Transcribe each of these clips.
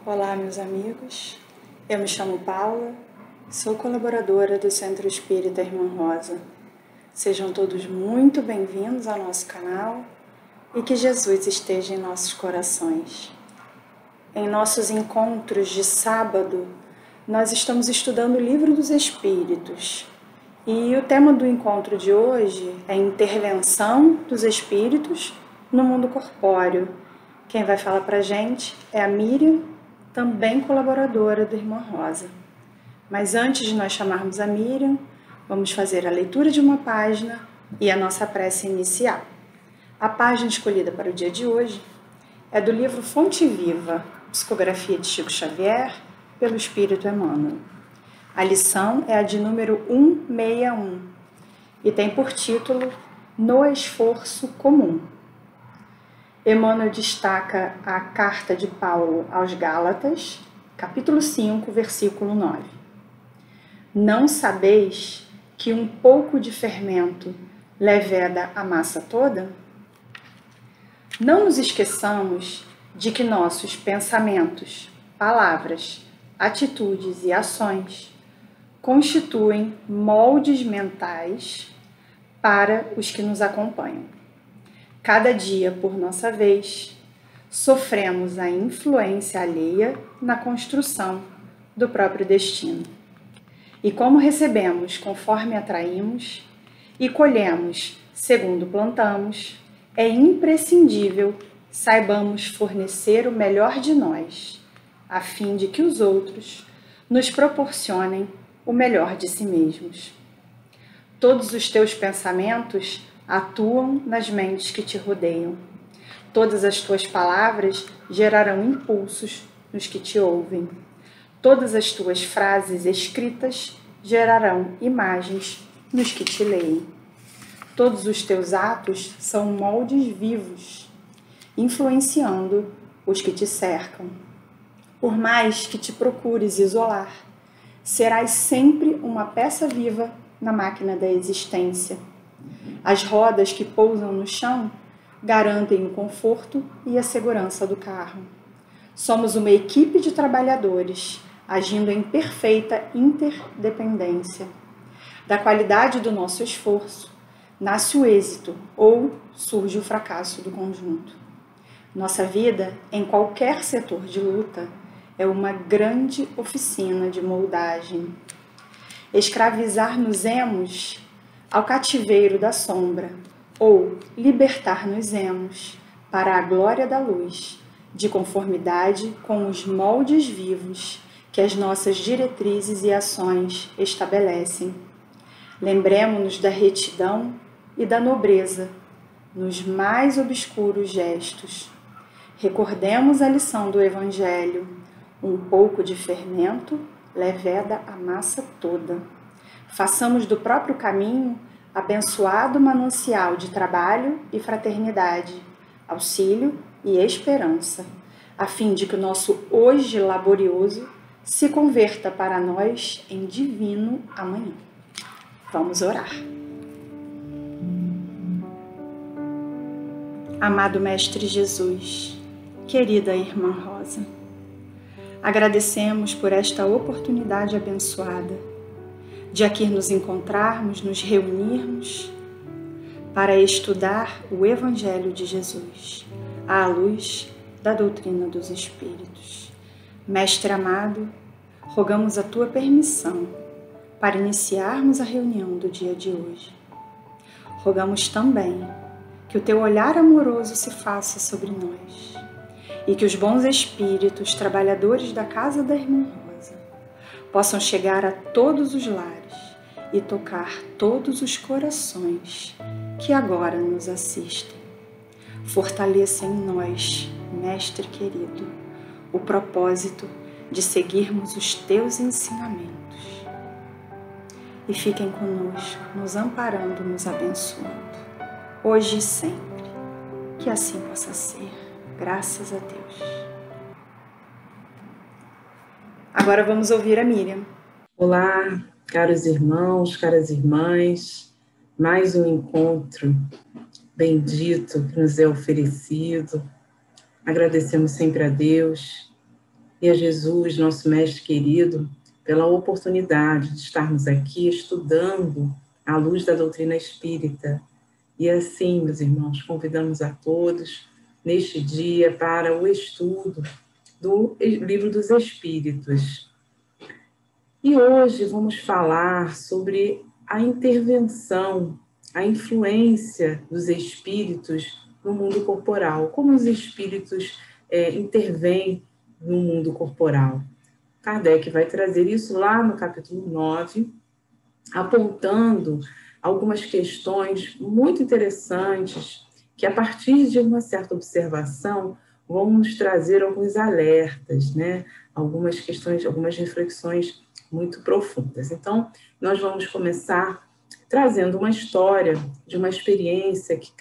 Olá, meus amigos. Eu me chamo Paula, sou colaboradora do Centro Espírita Irmã Rosa. Sejam todos muito bem-vindos ao nosso canal e que Jesus esteja em nossos corações. Em nossos encontros de sábado, nós estamos estudando o Livro dos Espíritos. E o tema do encontro de hoje é Intervenção dos Espíritos no Mundo Corpóreo. Quem vai falar pra gente é a Miriam, também colaboradora do Irmã Rosa. Mas antes de nós chamarmos a Miriam, vamos fazer a leitura de uma página e a nossa prece inicial. A página escolhida para o dia de hoje é do livro Fonte Viva, Psicografia de Chico Xavier, pelo Espírito Emmanuel. A lição é a de número 161 e tem por título No Esforço Comum. Emmanuel destaca a carta de Paulo aos Gálatas, capítulo 5, versículo 9. Não sabeis que um pouco de fermento leveda a massa toda? Não nos esqueçamos de que nossos pensamentos, palavras, atitudes e ações constituem moldes mentais para os que nos acompanham. Cada dia, por nossa vez, sofremos a influência alheia na construção do próprio destino. E como recebemos conforme atraímos e colhemos segundo plantamos, é imprescindível saibamos fornecer o melhor de nós, a fim de que os outros nos proporcionem o melhor de si mesmos. Todos os teus pensamentos atuam nas mentes que te rodeiam. Todas as tuas palavras gerarão impulsos nos que te ouvem. Todas as tuas frases escritas gerarão imagens nos que te leem. Todos os teus atos são moldes vivos, influenciando os que te cercam. Por mais que te procures isolar, serás sempre uma peça viva na máquina da existência. As rodas que pousam no chão garantem o conforto e a segurança do carro. Somos uma equipe de trabalhadores agindo em perfeita interdependência. Da qualidade do nosso esforço nasce o êxito ou surge o fracasso do conjunto. Nossa vida, em qualquer setor de luta, é uma grande oficina de moldagem. Escravizar-nos-emos ao cativeiro da sombra, ou libertar-nos-emos para a glória da luz, de conformidade com os moldes vivos que as nossas diretrizes e ações estabelecem. Lembremo-nos da retidão e da nobreza nos mais obscuros gestos. Recordemos a lição do Evangelho: um pouco de fermento leveda a massa toda. Façamos do próprio caminho abençoado manancial de trabalho e fraternidade, auxílio e esperança, a fim de que o nosso hoje laborioso se converta para nós em divino amanhã. Vamos orar. Amado Mestre Jesus, querida Irmã Rosa, agradecemos por esta oportunidade abençoada de aqui nos encontrarmos, nos reunirmos para estudar o Evangelho de Jesus, à luz da doutrina dos Espíritos. Mestre amado, rogamos a tua permissão para iniciarmos a reunião do dia de hoje. Rogamos também que o teu olhar amoroso se faça sobre nós e que os bons espíritos, trabalhadores da casa da Irmã Rosa, possam chegar a todos os lares e tocar todos os corações que agora nos assistem. Fortaleça em nós, Mestre querido, o propósito de seguirmos os teus ensinamentos. E fiquem conosco, nos amparando, nos abençoando, hoje e sempre. Que assim possa ser, graças a Deus. Agora vamos ouvir a Miriam. Olá, caros irmãos, caras irmãs, mais um encontro bendito que nos é oferecido. Agradecemos sempre a Deus e a Jesus, nosso mestre querido, pela oportunidade de estarmos aqui estudando à luz da doutrina espírita. E assim, meus irmãos, convidamos a todos neste dia para o estudo do Livro dos Espíritos. E hoje vamos falar sobre a intervenção, a influência dos espíritos no mundo corporal, como os espíritos intervêm no mundo corporal. Kardec vai trazer isso lá no capítulo 9, apontando algumas questões muito interessantes que, a partir de uma certa observação, vão nos trazer alguns alertas, né? Algumas questões, algumas reflexões muito profundas. Então, nós vamos começar trazendo uma história de uma experiência que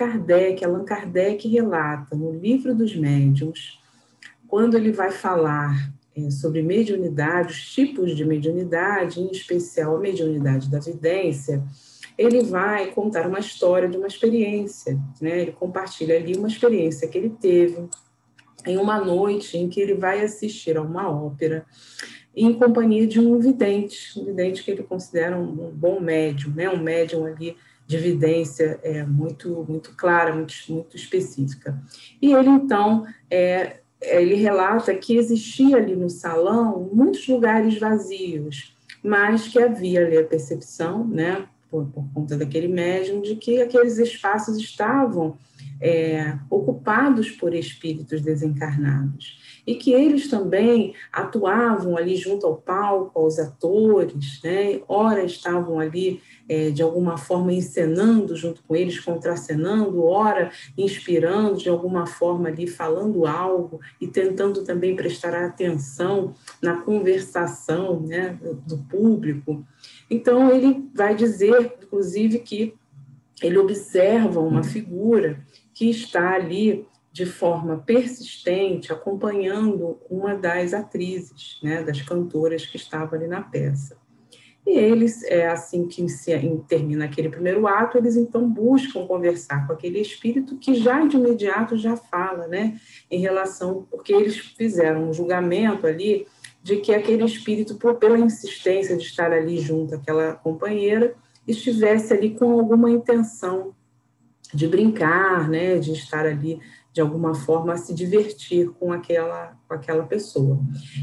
Allan Kardec relata no Livro dos Médiuns, quando ele vai falar sobre mediunidade, os tipos de mediunidade, em especial a mediunidade da vidência. Ele vai contar uma história de uma experiência, né? Ele compartilha ali uma experiência que ele teve em uma noite em que ele vai assistir a uma ópera em companhia de um vidente que ele considera um bom médium, né? Um médium ali de vidência muito clara, muito específica. E ele, então, ele relata que existia ali no salão muitos lugares vazios, mas que havia ali a percepção, né, por conta daquele médium, de que aqueles espaços estavam ocupados por espíritos desencarnados, e que eles também atuavam ali junto ao palco, aos atores, né? Ora estavam ali de alguma forma encenando junto com eles, contracenando, ora inspirando de alguma forma ali, falando algo e tentando também prestar atenção na conversação, né, do público. Então ele vai dizer, inclusive, que ele observa uma figura que está ali de forma persistente, acompanhando uma das atrizes, né, das cantoras que estava ali na peça. E eles, assim que termina aquele primeiro ato, eles então buscam conversar com aquele espírito que já de imediato já fala, né, em relação, porque eles fizeram um julgamento ali de que aquele espírito, pela insistência de estar ali junto àquela companheira, estivesse ali com alguma intenção de brincar, né, de estar ali de alguma forma a se divertir com aquela pessoa.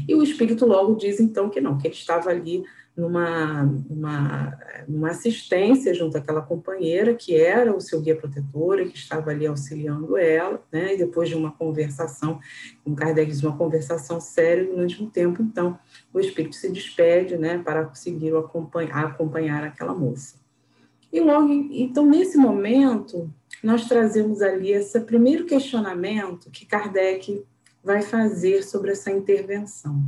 E o espírito logo diz então que não, que ele estava ali numa assistência junto àquela companheira, que era o seu guia protetor, e que estava ali auxiliando ela, né, e depois de uma conversação, como Kardec diz, uma conversação séria durante um tempo, então o espírito se despede, né, para conseguir acompanhar aquela moça. E logo, então, nesse momento, nós trazemos ali esse primeiro questionamento que Kardec vai fazer sobre essa intervenção.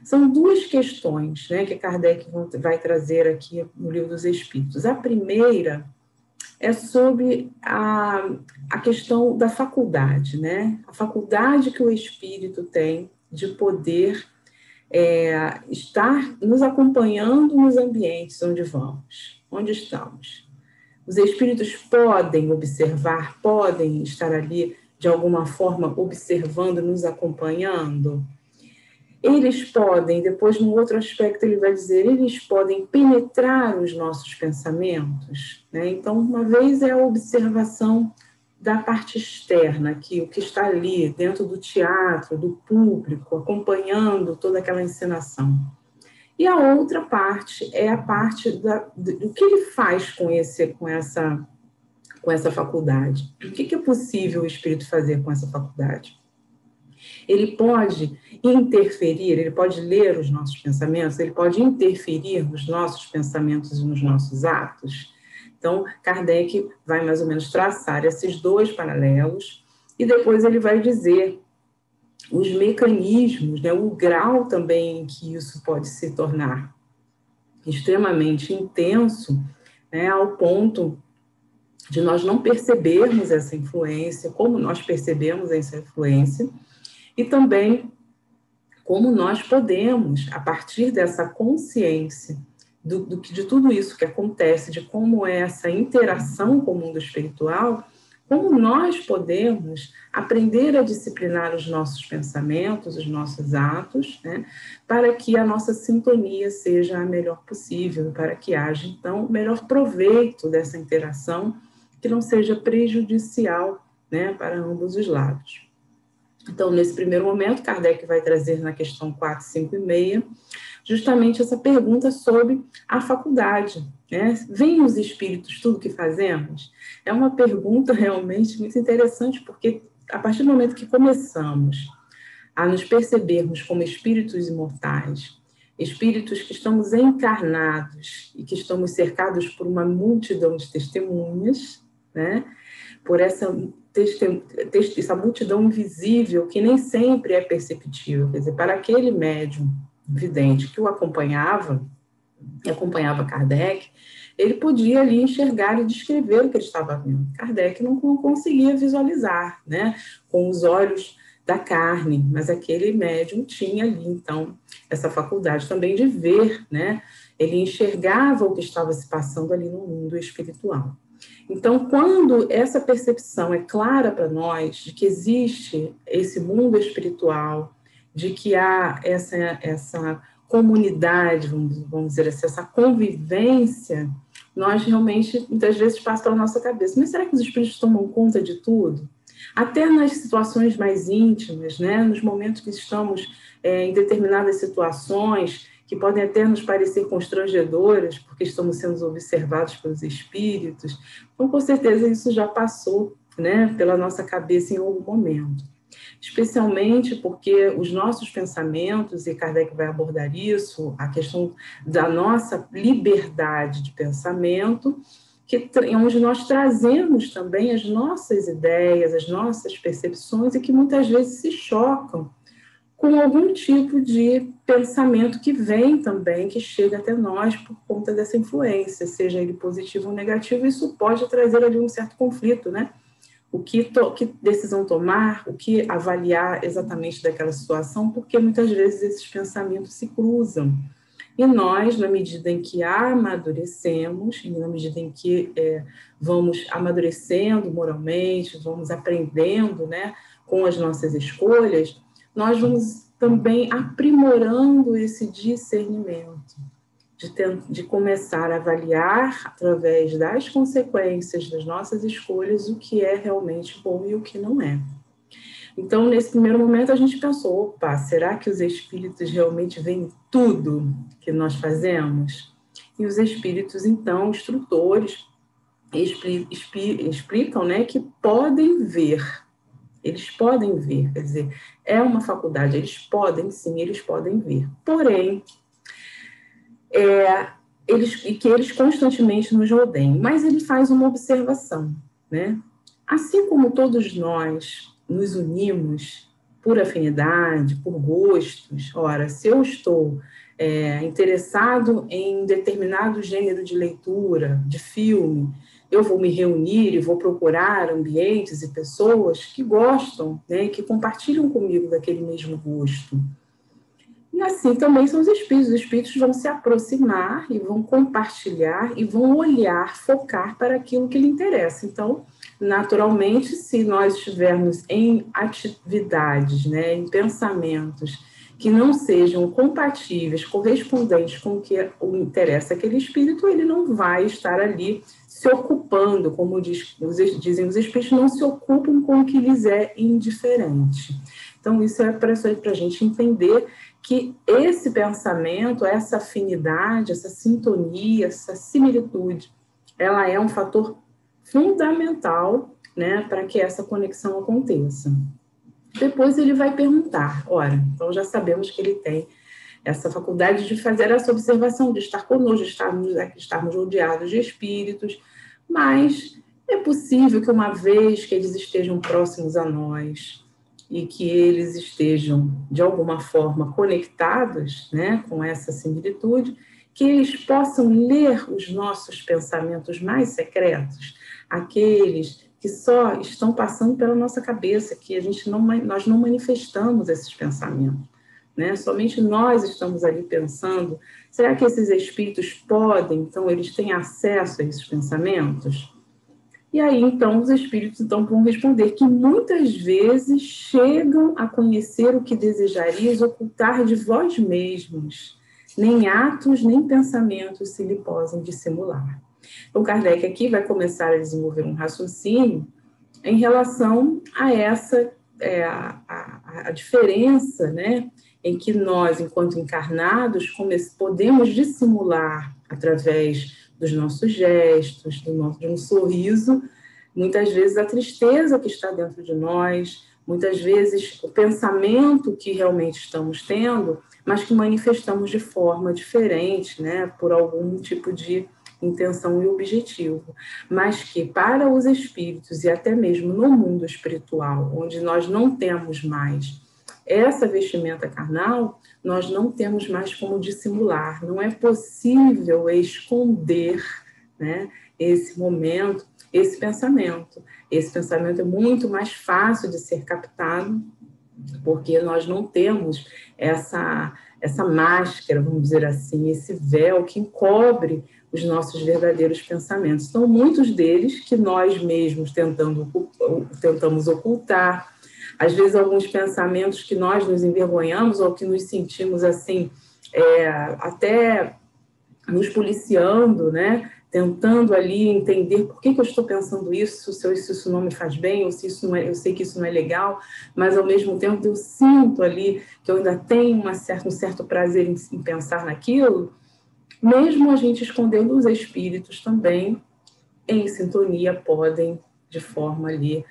São duas questões, né, que Kardec vai trazer aqui no Livro dos Espíritos. A primeira é sobre a questão da faculdade, né? A faculdade que o espírito tem de poder estar nos acompanhando nos ambientes onde vamos, onde estamos. Os espíritos podem observar, podem estar ali de alguma forma observando, nos acompanhando. Eles podem, depois num outro aspecto ele vai dizer, eles podem penetrar os nossos pensamentos, né? Então, uma vez é a observação da parte externa, que o que está ali dentro do teatro, do público, acompanhando toda aquela encenação. E a outra parte é a parte do que ele faz com essa faculdade. O que é possível o espírito fazer com essa faculdade? Ele pode interferir, ele pode ler os nossos pensamentos, ele pode interferir nos nossos pensamentos e nos nossos atos. Então, Kardec vai mais ou menos traçar esses dois paralelos e depois ele vai dizer os mecanismos, né, o grau também em que isso pode se tornar extremamente intenso, né, ao ponto de nós não percebermos essa influência, como nós percebemos essa influência, e também como nós podemos, a partir dessa consciência de tudo isso que acontece, de como é essa interação com o mundo espiritual, como nós podemos aprender a disciplinar os nossos pensamentos, os nossos atos, né, para que a nossa sintonia seja a melhor possível, para que haja, então, o melhor proveito dessa interação, que não seja prejudicial, né, para ambos os lados. Então, nesse primeiro momento, Kardec vai trazer na questão 4, 5 e 6, justamente essa pergunta sobre a faculdade, né? Vêm os espíritos tudo que fazemos? É uma pergunta realmente muito interessante, porque a partir do momento que começamos a nos percebermos como espíritos imortais, espíritos que estamos encarnados e que estamos cercados por uma multidão de testemunhas, né? Por essa multidão invisível que nem sempre é perceptível. Quer dizer, para aquele médium vidente que o acompanhava Kardec, ele podia ali enxergar e descrever o que ele estava vendo. Kardec não conseguia visualizar, né, com os olhos da carne, mas aquele médium tinha ali, então, essa faculdade também de ver, né, ele enxergava o que estava se passando ali no mundo espiritual. Então, quando essa percepção é clara para nós de que existe esse mundo espiritual, de que há essa comunidade, vamos dizer assim, essa convivência, nós realmente, muitas vezes, passa pela nossa cabeça, mas será que os espíritos tomam conta de tudo? Até nas situações mais íntimas, né? Nos momentos que estamos em determinadas situações, que podem até nos parecer constrangedoras, porque estamos sendo observados pelos espíritos. Então, com certeza, isso já passou, né, pela nossa cabeça em algum momento. Especialmente porque os nossos pensamentos, e Kardec vai abordar isso, a questão da nossa liberdade de pensamento, onde nós trazemos também as nossas ideias, as nossas percepções, e que muitas vezes se chocam com algum tipo de pensamento que vem também, que chega até nós por conta dessa influência, seja ele positivo ou negativo. Isso pode trazer ali um certo conflito, né? O que decisão tomar, o que avaliar exatamente daquela situação, porque muitas vezes esses pensamentos se cruzam. E nós, na medida em que amadurecemos, e na medida em que vamos amadurecendo moralmente, vamos aprendendo, né, com as nossas escolhas, nós vamos também aprimorando esse discernimento, de começar a avaliar, através das consequências das nossas escolhas, o que é realmente bom e o que não é. Então, nesse primeiro momento, a gente pensou, opa, será que os espíritos realmente veem tudo que nós fazemos? E os espíritos, então, instrutores, explicam, né, que podem ver. Eles podem ver, quer dizer, é uma faculdade, eles podem, sim, eles podem ver. Porém, eles constantemente nos rodeiam. Mas ele faz uma observação, né? Assim como todos nós nos unimos por afinidade, por gostos, ora, se eu estou interessado em determinado gênero de leitura, de filme, eu vou me reunir e vou procurar ambientes e pessoas que gostam, né, que compartilham comigo daquele mesmo gosto. E assim também são os espíritos vão se aproximar e vão compartilhar e vão olhar, focar para aquilo que lhe interessa. Então, naturalmente, se nós estivermos em atividades, né, em pensamentos que não sejam compatíveis, correspondentes com o que interessa aquele espírito, ele não vai estar ali se ocupando, como dizem os espíritos, não se ocupam com o que lhes é indiferente. Então, isso é para a gente entender que esse pensamento, essa afinidade, essa sintonia, essa similitude, ela é um fator fundamental, né, para que essa conexão aconteça. Depois ele vai perguntar, ora, então já sabemos que ele tem essa faculdade de fazer essa observação, de estar conosco, de estarmos rodeados de espíritos, mas é possível que uma vez que eles estejam próximos a nós, e que eles estejam, de alguma forma, conectados, né, com essa similitude, que eles possam ler os nossos pensamentos mais secretos, aqueles que só estão passando pela nossa cabeça, que nós não manifestamos esses pensamentos, né? Somente nós estamos ali pensando, será que esses espíritos podem, então, eles têm acesso a esses pensamentos? E aí, então, os espíritos então, vão responder que muitas vezes chegam a conhecer o que desejarias ocultar de vós mesmos. Nem atos, nem pensamentos se lhe possam dissimular. Então, Kardec aqui vai começar a desenvolver um raciocínio em relação a essa a diferença, né, em que nós, enquanto encarnados, podemos dissimular através dos nossos gestos, de um sorriso, muitas vezes a tristeza que está dentro de nós, muitas vezes o pensamento que realmente estamos tendo, mas que manifestamos de forma diferente, né, por algum tipo de intenção e objetivo, mas que para os espíritos e até mesmo no mundo espiritual, onde nós não temos mais essa vestimenta carnal, nós não temos mais como dissimular, não é possível esconder, né, esse momento, esse pensamento. Esse pensamento é muito mais fácil de ser captado, porque nós não temos essa máscara, vamos dizer assim, esse véu que encobre os nossos verdadeiros pensamentos. Então, muitos deles que nós mesmos tentamos ocultar, às vezes alguns pensamentos que nós nos envergonhamos ou que nos sentimos assim, até nos policiando, né? Tentando ali entender por que eu estou pensando isso, se isso não me faz bem, ou se isso não é, eu sei que isso não é legal, mas ao mesmo tempo eu sinto ali que eu ainda tenho um certo prazer em pensar naquilo, mesmo a gente escondendo os espíritos também, em sintonia, podem, de forma ali,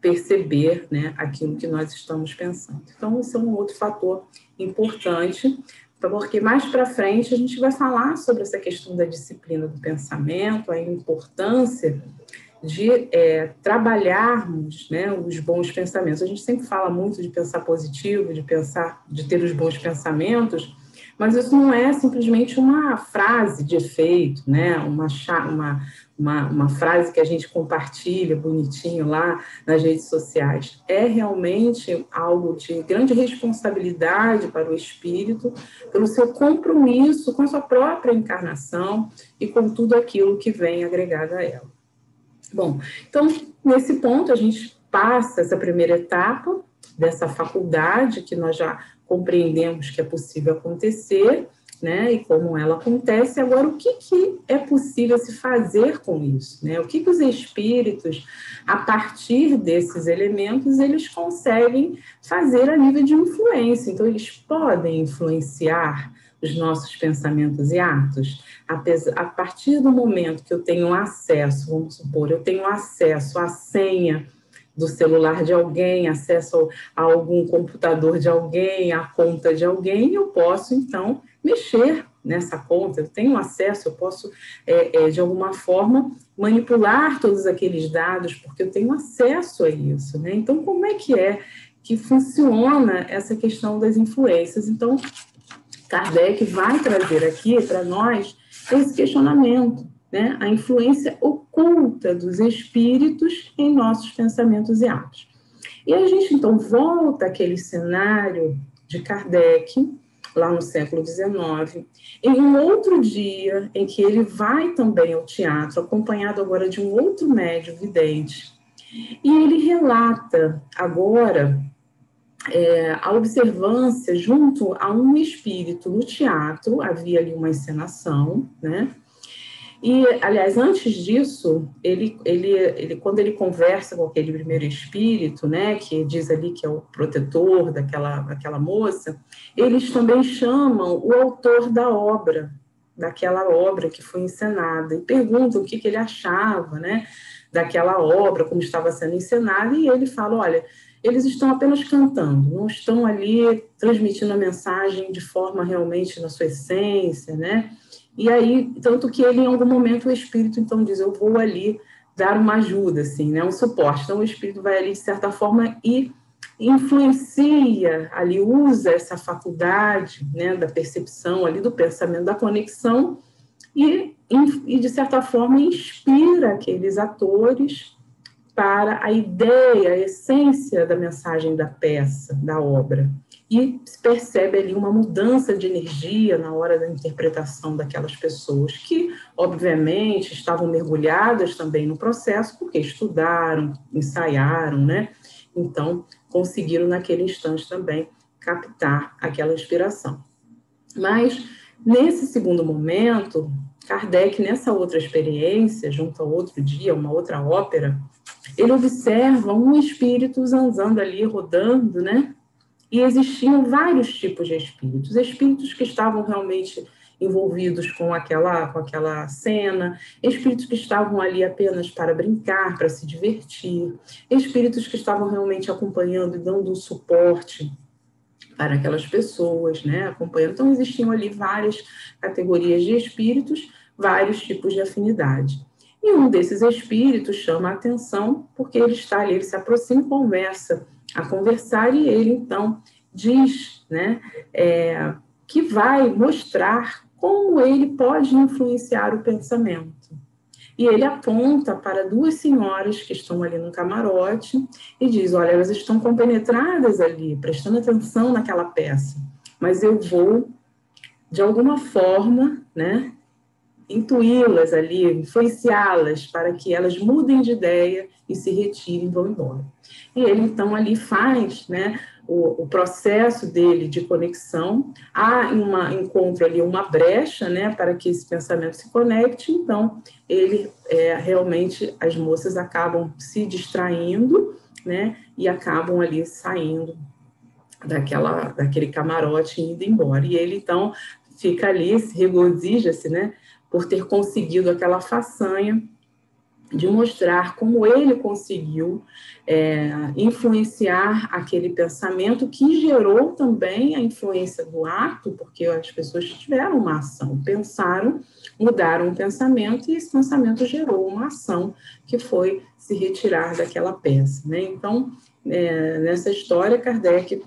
perceber, né, aquilo que nós estamos pensando. Então, esse é um outro fator importante, porque mais para frente a gente vai falar sobre essa questão da disciplina do pensamento, a importância de trabalharmos, né, os bons pensamentos. A gente sempre fala muito de pensar positivo, de ter os bons pensamentos, mas isso não é simplesmente uma frase de efeito, né, uma frase que a gente compartilha bonitinho lá nas redes sociais. É realmente algo de grande responsabilidade para o espírito, pelo seu compromisso com a sua própria encarnação e com tudo aquilo que vem agregado a ela. Bom, então, nesse ponto, a gente passa essa primeira etapa dessa faculdade, que nós já compreendemos que é possível acontecer, né, e como ela acontece. Agora, o que é possível se fazer com isso, né? O que os espíritos, a partir desses elementos, eles conseguem fazer a nível de influência? Então, eles podem influenciar os nossos pensamentos e atos, a partir do momento que eu tenho acesso, vamos supor, eu tenho acesso à senha do celular de alguém, acesso a algum computador de alguém, à conta de alguém, eu posso, então, mexer nessa conta, eu tenho acesso, eu posso, de alguma forma, manipular todos aqueles dados, porque eu tenho acesso a isso, né? Então, como é que funciona essa questão das influências? Então, Kardec vai trazer aqui para nós esse questionamento, né? A influência oculta dos espíritos em nossos pensamentos e atos. E a gente, então, volta àquele cenário de Kardec, lá no século XIX, em um outro dia em que ele vai também ao teatro, acompanhado agora de um outro médium vidente, e ele relata agora a observância junto a um espírito no teatro, havia ali uma encenação, né? E, aliás, antes disso, ele quando ele conversa com aquele primeiro espírito, né, que diz ali que é o protetor daquela moça, eles também chamam o autor daquela obra que foi encenada, e perguntam o que ele achava, né, daquela obra, como estava sendo encenada, e ele fala, olha, eles estão apenas cantando, não estão ali transmitindo a mensagem de forma realmente na sua essência, né? E aí, tanto que ele, em algum momento, o espírito, então, diz, eu vou ali dar uma ajuda, assim, né? Um suporte. Então, o espírito vai ali, de certa forma, e influencia ali, usa essa faculdade, né, da percepção ali, do pensamento, da conexão, e de certa forma, inspira aqueles atores para a ideia, a essência da mensagem da peça, da obra. E se percebe ali uma mudança de energia na hora da interpretação daquelas pessoas, que obviamente, estavam mergulhadas também no processo, porque estudaram, ensaiaram, né? Então, conseguiram naquele instante também captar aquela inspiração. Mas, nesse segundo momento, Kardec, nessa outra experiência, junto a outro dia, uma outra ópera, ele observa um espírito zanzando ali, rodando, né? E existiam vários tipos de espíritos. Espíritos que estavam realmente envolvidos com aquela cena, espíritos que estavam ali apenas para brincar, para se divertir, espíritos que estavam realmente acompanhando e dando suporte para aquelas pessoas, né, acompanhando. Então, existiam ali várias categorias de espíritos, vários tipos de afinidade. E um desses espíritos chama a atenção, porque ele está ali, ele se aproxima e começa a conversar, e ele, então, diz, né, que vai mostrar como ele pode influenciar o pensamento. E ele aponta para duas senhoras que estão ali no camarote e diz, olha, elas estão compenetradas ali, prestando atenção naquela peça, mas eu vou, de alguma forma, né, intuí-las ali, influenciá-las para que elas mudem de ideia e se retirem e vão embora. E ele, então, ali faz, né, o processo dele de conexão, há encontra ali uma brecha, né, para que esse pensamento se conecte, então, ele, realmente, as moças acabam se distraindo, né, e acabam ali saindo daquele camarote e indo embora. E ele, então, fica ali, regozija-se, né, por ter conseguido aquela façanha de mostrar como ele conseguiu influenciar aquele pensamento que gerou também a influência do ato, porque as pessoas tiveram uma ação, pensaram, mudaram o pensamento e esse pensamento gerou uma ação que foi se retirar daquela peça, né? Então, nessa história, Kardec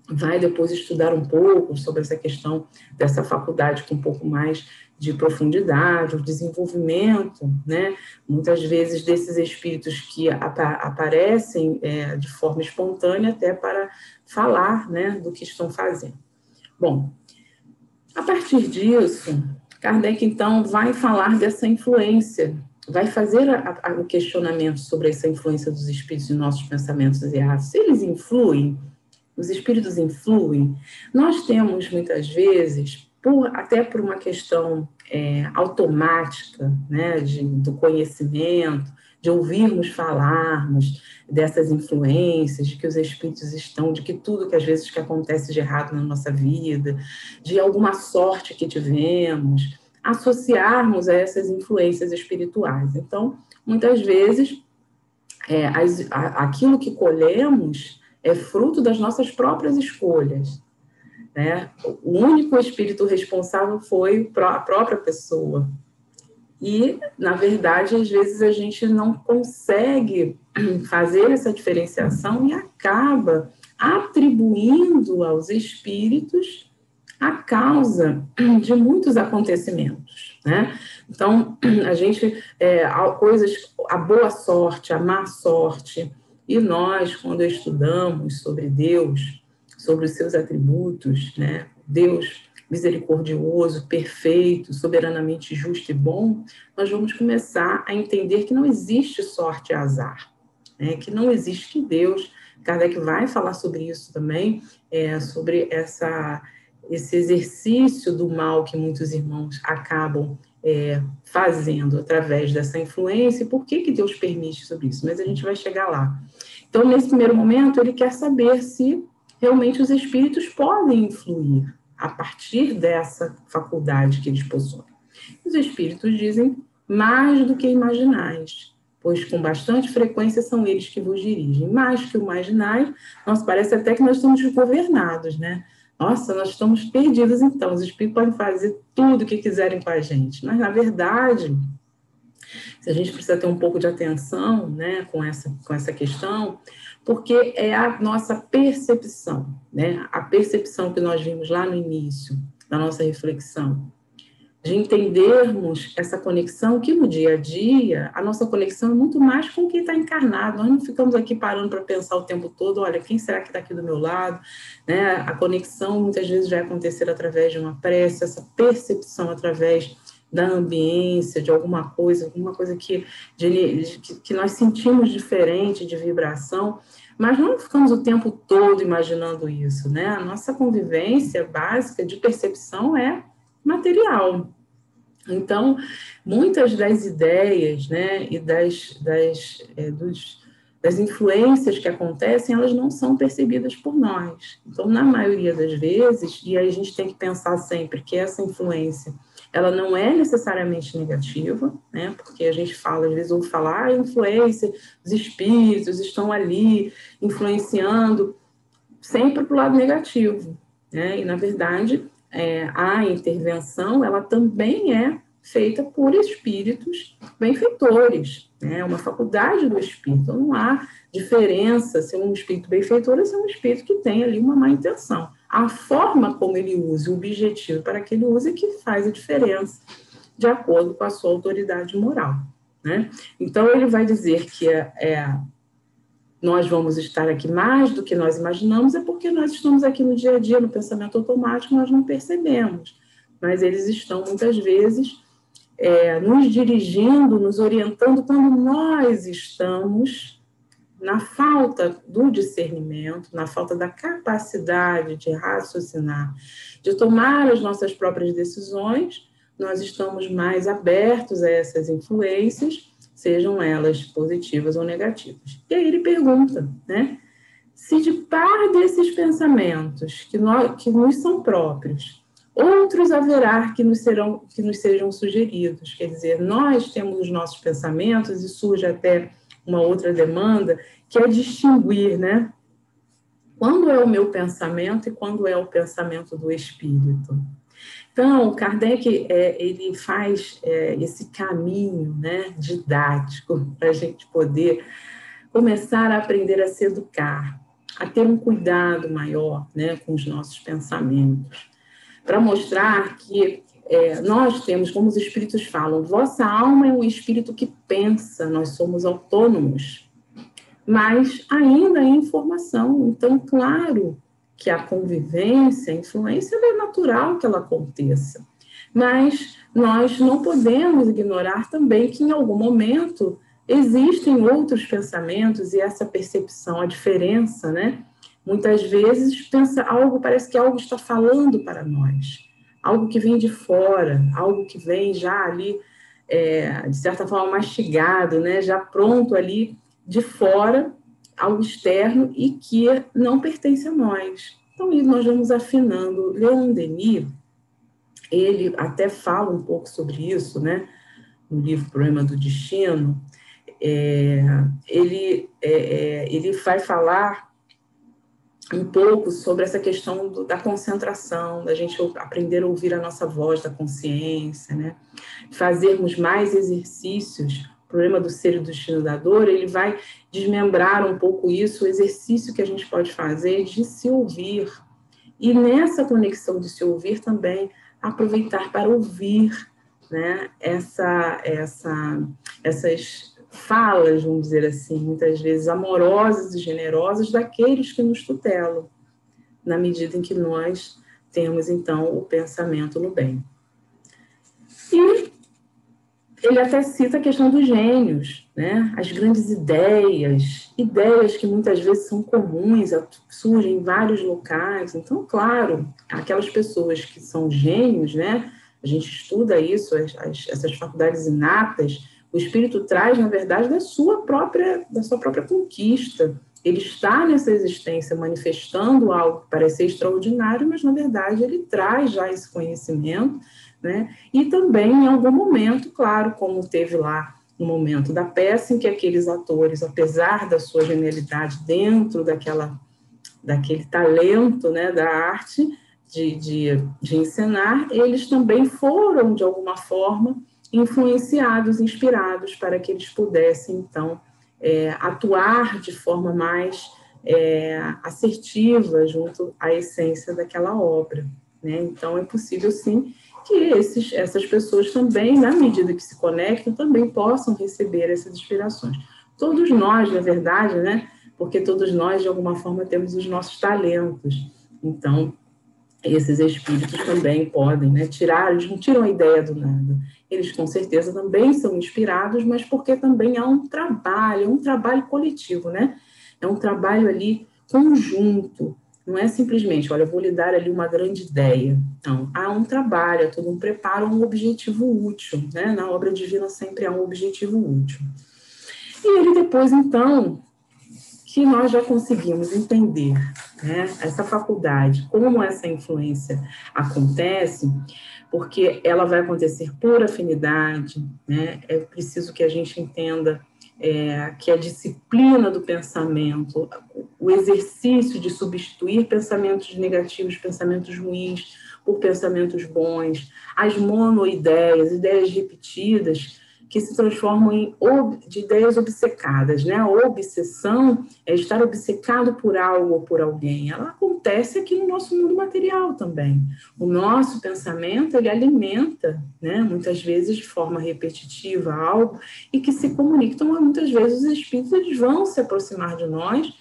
vai depois estudar um pouco sobre essa questão dessa faculdade com um pouco mais de profundidade, o desenvolvimento, né, muitas vezes desses espíritos que aparecem de forma espontânea até para falar, né, do que estão fazendo. Bom, a partir disso, Kardec, então, vai falar dessa influência, vai fazer o questionamento sobre essa influência dos espíritos em nossos pensamentos e atos. Se eles influem, os espíritos influem, nós temos, muitas vezes, até por uma questão automática, né, do conhecimento, de ouvirmos falarmos dessas influências, de que os espíritos estão, de que tudo que às vezes que acontece de errado na nossa vida, de alguma sorte que tivemos, associarmos a essas influências espirituais. Então, muitas vezes, aquilo que colhemos é fruto das nossas próprias escolhas, né? O único espírito responsável foi a própria pessoa. E, na verdade, às vezes a gente não consegue fazer essa diferenciação e acaba atribuindo aos espíritos a causa de muitos acontecimentos, né? Então, a gente, a boa sorte, a má sorte, e nós, quando estudamos sobre Deus, sobre os seus atributos, né? Deus misericordioso, perfeito, soberanamente justo e bom, nós vamos começar a entender que não existe sorte e azar, né? Que não existe Deus. Kardec vai falar sobre isso também, sobre esse exercício do mal que muitos irmãos acabam fazendo através dessa influência, e por que Deus permite sobre isso, mas a gente vai chegar lá. Então, nesse primeiro momento, ele quer saber se realmente os espíritos podem influir a partir dessa faculdade que eles possuem. Os espíritos dizem mais do que imaginais, pois com bastante frequência são eles que vos dirigem. Mais que o imaginais, nós parece até que nós estamos governados, né? Nossa, nós estamos perdidos então, os espíritos podem fazer tudo o que quiserem com a gente, mas na verdade, se a gente precisa ter um pouco de atenção, né, com essa questão, porque é a nossa percepção, né, a percepção que nós vimos lá no início da nossa reflexão, de entendermos essa conexão, que no dia a dia, a nossa conexão é muito mais com quem está encarnado. Nós não ficamos aqui parando para pensar o tempo todo, olha, quem será que está aqui do meu lado? Né? A conexão muitas vezes vai acontecer através de uma prece, essa percepção através da ambiência, de alguma coisa que nós sentimos diferente de vibração, mas não ficamos o tempo todo imaginando isso, né? A nossa convivência básica de percepção é material. Então, muitas das ideias, né, e das influências que acontecem, elas não são percebidas por nós. Então, na maioria das vezes, e aí a gente tem que pensar sempre que essa influência, ela não é necessariamente negativa, né, porque a gente fala, às vezes ouve falar, a influência, os espíritos estão ali influenciando sempre para o lado negativo, né, e na verdade, a intervenção, ela também é feita por espíritos benfeitores, né? É uma faculdade do espírito, então não há diferença se é um espírito benfeitor ou se é um espírito que tem ali uma má intenção. A forma como ele usa, o objetivo para que ele use é que faz a diferença, de acordo com a sua autoridade moral, né? Então ele vai dizer que nós vamos estar aqui mais do que nós imaginamos, é porque nós estamos aqui no dia a dia, no pensamento automático, nós não percebemos, mas eles estão muitas vezes nos dirigindo, nos orientando quando nós estamos na falta do discernimento, na falta da capacidade de raciocinar, de tomar as nossas próprias decisões, nós estamos mais abertos a essas influências, sejam elas positivas ou negativas. E aí ele pergunta, né, se de par desses pensamentos que nos são próprios, outros haverá que nos sejam sugeridos. Quer dizer, nós temos os nossos pensamentos e surge até uma outra demanda, que é distinguir, né? Quando é o meu pensamento e quando é o pensamento do espírito. Então, Kardec, ele faz esse caminho, né, didático para a gente poder começar a aprender a se educar, a ter um cuidado maior, né, com os nossos pensamentos, para mostrar que nós temos, como os espíritos falam, vossa alma é um espírito que pensa, nós somos autônomos, mas ainda em formação. Então, claro que a convivência, a influência, é natural que ela aconteça, mas nós não podemos ignorar também que em algum momento existem outros pensamentos e essa percepção, a diferença, né? Muitas vezes parece que algo está falando para nós, algo que vem de fora, algo que vem já ali, de certa forma, mastigado, né? Já pronto ali de fora, algo externo e que não pertence a nós. Então, nós vamos afinando. Leon Denis, ele até fala um pouco sobre isso, né? No livro Problema do Destino, ele vai falar um pouco sobre essa questão da concentração, da gente aprender a ouvir a nossa voz da consciência, né? Fazermos mais exercícios. O problema do ser e do destino da dor, ele vai desmembrar um pouco isso, o exercício que a gente pode fazer de se ouvir. E nessa conexão de se ouvir também, aproveitar para ouvir, né, essas falas, vamos dizer assim, muitas vezes amorosas e generosas daqueles que nos tutelam, na medida em que nós temos, então, o pensamento no bem. E ele até cita a questão dos gênios, né? As grandes ideias que muitas vezes são comuns, surgem em vários locais. Então, claro, aquelas pessoas que são gênios, né? A gente estuda isso, essas faculdades inatas, o espírito traz, na verdade, da sua própria conquista. Ele está nessa existência manifestando algo que parece ser extraordinário, mas, na verdade, ele traz já esse conhecimento, né? E também, em algum momento, claro, como teve lá no momento da peça, em que aqueles atores, apesar da sua genialidade dentro daquele talento, né, da arte de encenar, eles também foram, de alguma forma, influenciados, inspirados, para que eles pudessem, então, atuar de forma mais assertiva junto à essência daquela obra, né? Então, é possível, sim, que essas pessoas também, na medida que se conectam, também possam receber essas inspirações. Todos nós, na verdade, né? Porque todos nós, de alguma forma, temos os nossos talentos. Então, esses espíritos também podem, né, eles não tiram a ideia do nada. eles com certeza também são inspirados, mas porque também há um trabalho coletivo, né? É um trabalho ali conjunto, não é simplesmente, olha, eu vou lhe dar ali uma grande ideia. Não, há um trabalho, há todo um preparo, um objetivo útil, né? Na obra divina sempre há um objetivo útil. E ele depois, então, que nós já conseguimos entender, né, essa faculdade, como essa influência acontece, porque ela vai acontecer por afinidade, né? É preciso que a gente entenda que a disciplina do pensamento, o exercício de substituir pensamentos negativos, pensamentos ruins, por pensamentos bons, as monoideias, ideias repetidas, que se transformam de ideias obcecadas, né? A obsessão é estar obcecado por algo ou por alguém. Ela acontece aqui no nosso mundo material também. O nosso pensamento, ele alimenta, né? Muitas vezes de forma repetitiva algo e que se comunica. Então, muitas vezes os espíritos eles vão se aproximar de nós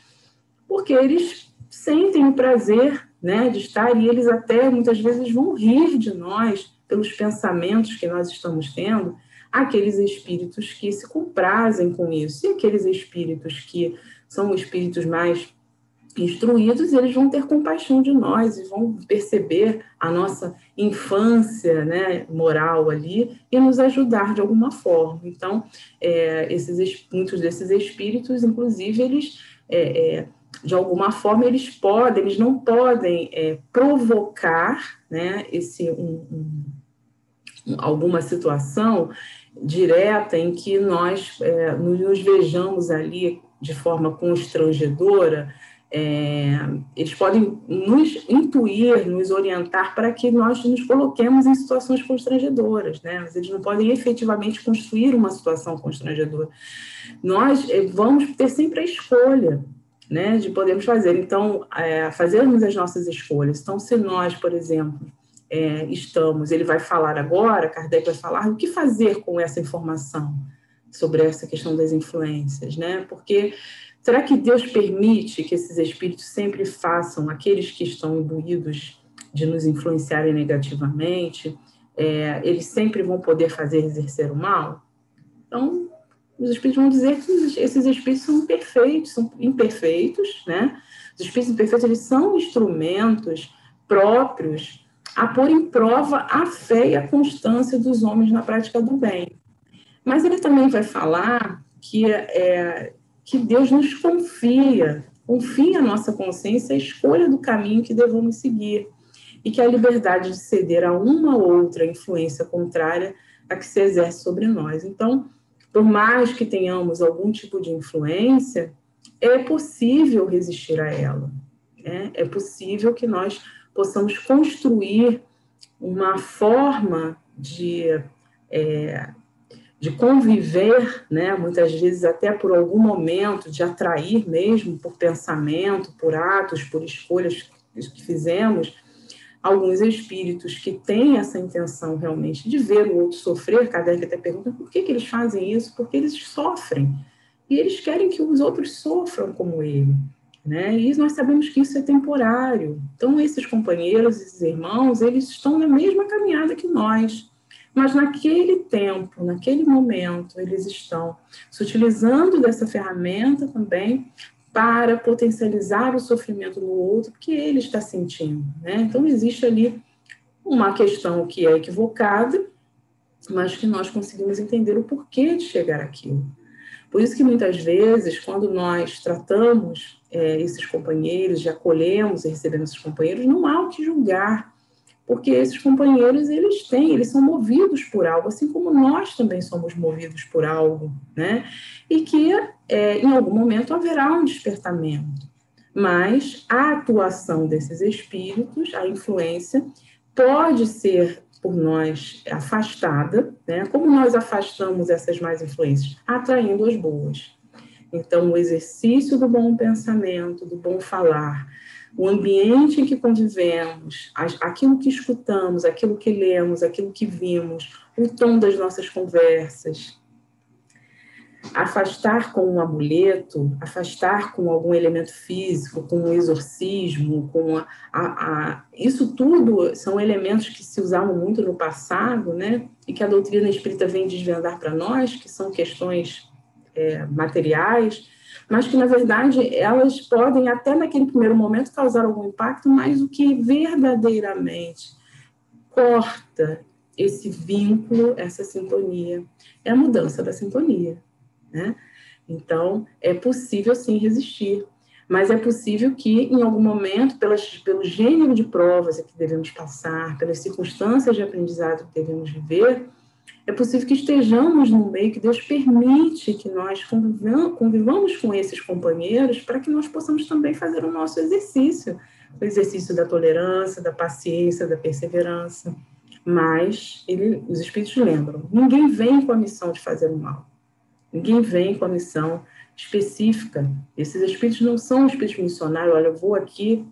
porque eles sentem o prazer, né, de estar e eles até muitas vezes vão rir de nós pelos pensamentos que nós estamos tendo. Aqueles espíritos que se comprazem com isso, e aqueles espíritos que são espíritos mais instruídos, eles vão ter compaixão de nós e vão perceber a nossa infância, né, moral ali e nos ajudar de alguma forma. Então, muitos desses espíritos, inclusive, eles, de alguma forma, eles não podem provocar, né, alguma situação direta em que nós nos vejamos ali de forma constrangedora. Eles podem nos intuir, nos orientar para que nós nos coloquemos em situações constrangedoras, né? Mas eles não podem efetivamente construir uma situação constrangedora. Nós vamos ter sempre a escolha, né, de podermos fazer. Então, fazermos as nossas escolhas. Então, se nós, por exemplo, ele vai falar agora, Kardec vai falar o que fazer com essa informação sobre essa questão das influências, né? Porque será que Deus permite que esses espíritos sempre façam, aqueles que estão imbuídos de nos influenciarem negativamente, eles sempre vão poder exercer o mal? Então, os espíritos vão dizer que esses espíritos são imperfeitos, né? Os espíritos imperfeitos, eles são instrumentos próprios a pôr em prova a fé e a constância dos homens na prática do bem. Mas ele também vai falar que Deus nos confia a nossa consciência a escolha do caminho que devemos seguir e que a liberdade de ceder a uma ou outra influência contrária a que se exerce sobre nós. Então, por mais que tenhamos algum tipo de influência, é possível resistir a ela, né? É possível que nós possamos construir uma forma de conviver, né? Muitas vezes até por algum momento, de atrair mesmo, por pensamento, por atos, por escolhas que fizemos, alguns espíritos que têm essa intenção realmente de ver o outro sofrer. Kardec até pergunta por que eles fazem isso, porque eles sofrem, e eles querem que os outros sofram como ele, né? E nós sabemos que isso é temporário. Então, esses companheiros, esses irmãos, eles estão na mesma caminhada que nós, mas naquele tempo, naquele momento, eles estão se utilizando dessa ferramenta também para potencializar o sofrimento do outro que ele está sentindo, né? Então, existe ali uma questão que é equivocada, mas que nós conseguimos entender o porquê de chegar àquilo. Por isso que, muitas vezes, quando nós tratamos esses companheiros, já acolhemos e recebemos esses companheiros, não há o que julgar, porque esses companheiros, eles são movidos por algo, assim como nós também somos movidos por algo, né? E que, em algum momento, haverá um despertamento. Mas a atuação desses espíritos, a influência, pode ser por nós afastada, né? Como nós afastamos essas más influências? Atraindo as boas. Então, o exercício do bom pensamento, do bom falar, o ambiente em que convivemos, aquilo que escutamos, aquilo que lemos, aquilo que vimos, o tom das nossas conversas, afastar com um amuleto, afastar com algum elemento físico, com um exorcismo, com isso tudo são elementos que se usavam muito no passado, né? E que a doutrina espírita vem desvendar para nós, que são questões materiais, mas que, na verdade, elas podem, até naquele primeiro momento, causar algum impacto, mas o que verdadeiramente corta esse vínculo, essa sintonia, é a mudança da sintonia, né? Então, é possível, sim, resistir, mas é possível que, em algum momento, pelo gênero de provas que devemos passar, pelas circunstâncias de aprendizado que devemos viver, é possível que estejamos num meio que Deus permite que nós convivamos com esses companheiros para que nós possamos também fazer o nosso exercício, o exercício da tolerância, da paciência, da perseverança. Mas os Espíritos lembram, ninguém vem com a missão de fazer o mal. Ninguém vem com a missão específica. Esses Espíritos não são Espíritos missionários, olha, eu vou aqui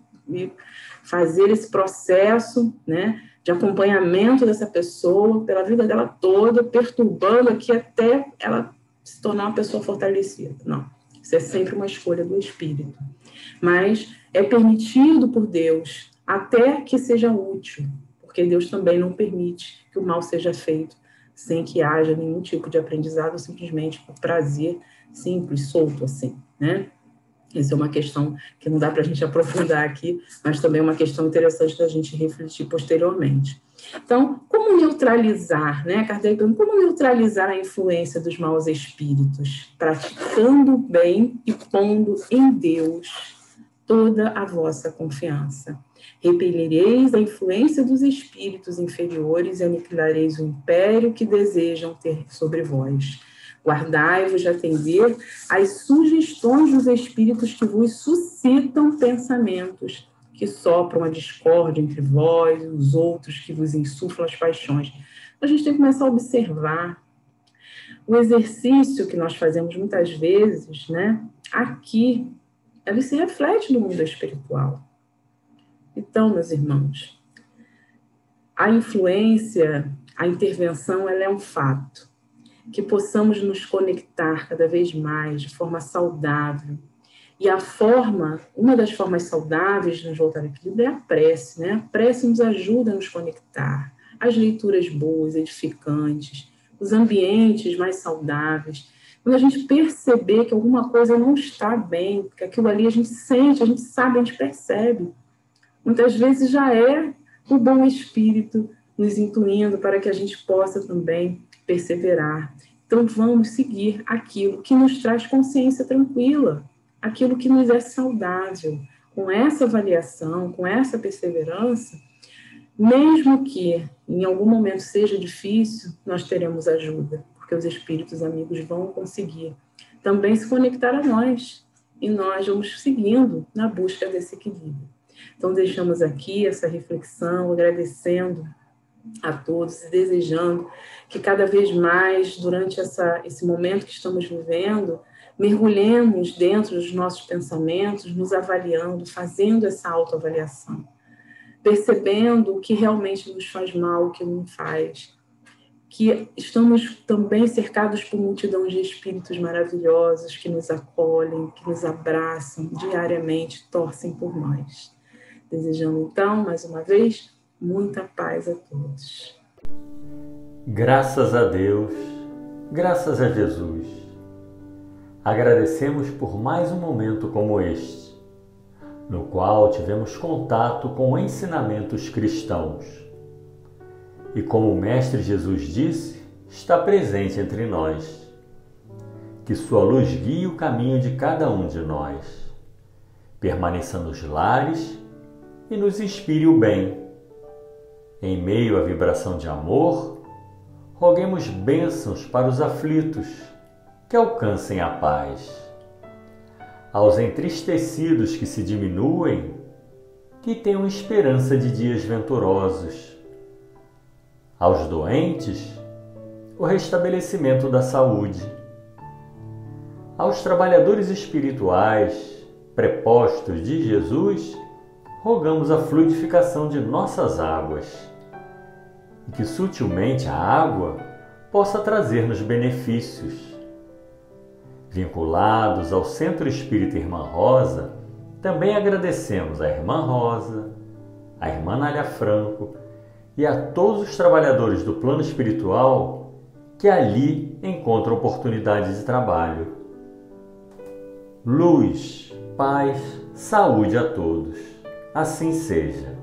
fazer esse processo, né, de acompanhamento dessa pessoa pela vida dela toda, perturbando aqui até ela se tornar uma pessoa fortalecida. Não, isso é sempre uma escolha do Espírito. Mas é permitido por Deus até que seja útil, porque Deus também não permite que o mal seja feito sem que haja nenhum tipo de aprendizado, simplesmente por prazer simples, solto assim, né? Essa é uma questão que não dá para a gente aprofundar aqui, mas também é uma questão interessante da gente refletir posteriormente. Então, como neutralizar, né, Kardec pergunta, como neutralizar a influência dos maus espíritos? Praticando o bem e pondo em Deus toda a vossa confiança. Repelireis a influência dos espíritos inferiores e aniquilareis o império que desejam ter sobre vós. Guardai-vos de atender às sugestões dos espíritos que vos suscitam pensamentos, que sopram a discórdia entre vós e os outros que vos insuflam as paixões. A gente tem que começar a observar o exercício que nós fazemos muitas vezes, né? Aqui, ele se reflete no mundo espiritual. Então, meus irmãos, a influência, a intervenção, ela é um fato. Que possamos nos conectar cada vez mais de forma saudável. E uma das formas saudáveis de nos voltar ao equilíbrio é a prece, né? A prece nos ajuda a nos conectar. As leituras boas, edificantes, os ambientes mais saudáveis. Quando a gente perceber que alguma coisa não está bem, que aquilo ali a gente sente, a gente sabe, a gente percebe. Muitas vezes já é o bom espírito nos intuindo para que a gente possa também perseverar. Então, vamos seguir aquilo que nos traz consciência tranquila, aquilo que nos é saudável. Com essa avaliação, com essa perseverança, mesmo que em algum momento seja difícil, nós teremos ajuda, porque os espíritos amigos vão conseguir também se conectar a nós, e nós vamos seguindo na busca desse equilíbrio. Então, deixamos aqui essa reflexão, agradecendo a todos e desejando que cada vez mais, durante esse momento que estamos vivendo, mergulhemos dentro dos nossos pensamentos, nos avaliando, fazendo essa autoavaliação, percebendo o que realmente nos faz mal, o que não faz, que estamos também cercados por multidão de espíritos maravilhosos que nos acolhem, que nos abraçam diariamente, torcem por nós. Desejando, então, mais uma vez, muita paz a todos. Graças a Deus, graças a Jesus. Agradecemos por mais um momento como este, no qual tivemos contato com ensinamentos cristãos. E como o Mestre Jesus disse, está presente entre nós. Que sua luz guie o caminho de cada um de nós. Permaneça nos lares e nos inspire o bem. Em meio à vibração de amor, roguemos bênçãos para os aflitos, que alcancem a paz. Aos entristecidos que se diminuem, que tenham esperança de dias venturosos. Aos doentes, o restabelecimento da saúde. Aos trabalhadores espirituais, prepostos de Jesus, rogamos a fluidificação de nossas águas, e que sutilmente a água possa trazer-nos benefícios. Vinculados ao Centro Espírita Irmã Rosa, também agradecemos à Irmã Rosa, à Irmã Nália Franco e a todos os trabalhadores do plano espiritual que ali encontram oportunidades de trabalho. Luz, paz, saúde a todos. Assim seja.